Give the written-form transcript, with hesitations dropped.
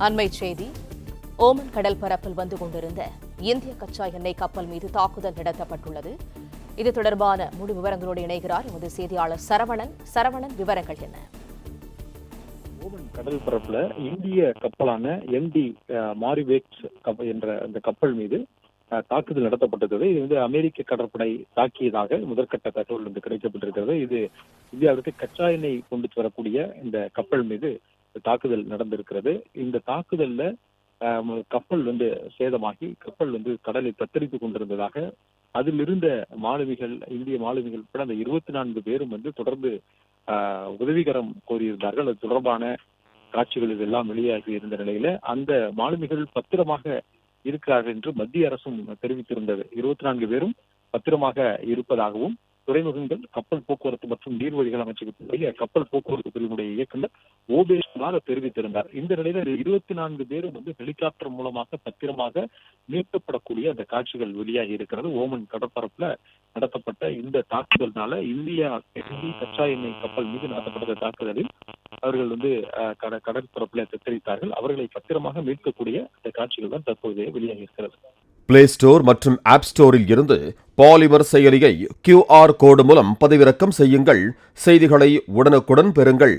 அண்மைச் செய்தி. ஓமன் கடல் பரப்பில் வந்து கொண்டிருந்த இந்திய கச்சா எண்ணெய் கப்பல் மீது தாக்குதல் நடத்தப்பட்டுள்ளது. இது தொடர்பான முழு விவரங்களோடு இணைகிறார் எமது செய்தியாளர் சரவணன். சரவணன், விவரங்கள் என்ன? ஓமன் கடல் பரப்புல இந்திய கப்பலான MT மாரிவேக்ஸ் என்ற அந்த கப்பல் மீது தாக்குதல் நடத்தப்பட்டது. இது அமெரிக்க கடற்படை தாக்கியதாக முதற்கட்ட தகவல் கிடைக்கப்பட்டிருக்கிறது. இது இந்தியாவிற்கு கச்சா எண்ணெய் கொண்டு வரக்கூடிய இந்த கப்பல் மீது தாக்குதல் நடந்திருக்கிறது. இந்த தாக்குதல்ல கப்பல் சேதமாகி கப்பல் கடலில் தத்தளித்துக் கொண்டிருந்ததாக அதில் இருந்த மாலுமிகள், இந்திய மாலுமிகள் உட்பட அந்த 24 பேரும் தொடர்ந்து உதவிகரம் கோரியிருந்தார்கள். அது தொடர்பான காட்சிகள் இதெல்லாம் வெளியாகி இருந்த நிலையில அந்த மாலுமிகள் பத்திரமாக இருக்கிறார்கள் என்று மத்திய அரசும் தெரிவித்திருந்தது. 24 பேரும் பத்திரமாக இருப்பதாகவும் துறைமுகங்கள், கப்பல் போக்குவரத்து மற்றும் நீர்வழிகள் அமைச்சகத்தினுடைய கப்பல் போக்குவரத்து பிரிவினுடைய இயக்குநர் ஓபேஷ்குமார் தெரிவித்திருந்தார். இந்த நிலையில 24 பேரும் ஹெலிகாப்டர் மூலமாக பத்திரமாக மீட்கப்படக்கூடிய அந்த காட்சிகள் வெளியாகி இருக்கிறது. ஓமன் கடற்பரப்புல நடத்தப்பட்ட இந்த தாக்குதல்னால இந்தியா கச்சா எண்ணெய் கப்பல் மீது நடத்தப்பட்ட தாக்குதலில் அவர்கள் கடற்பரப்புல தத்தளித்தார்கள். அவர்களை பத்திரமாக மீட்கக்கூடிய அந்த காட்சிகள் தான் தற்போது வெளியாகி இருக்கிறது. பிளே ஸ்டோர் மற்றும் ஆப் ஸ்டோரில் இருந்து பாலிமர் செயலியை QR கோடு மூலம் பதிவிறக்கம் செய்யுங்கள். செய்திகளை உடனுக்குடன் பெறுங்கள்.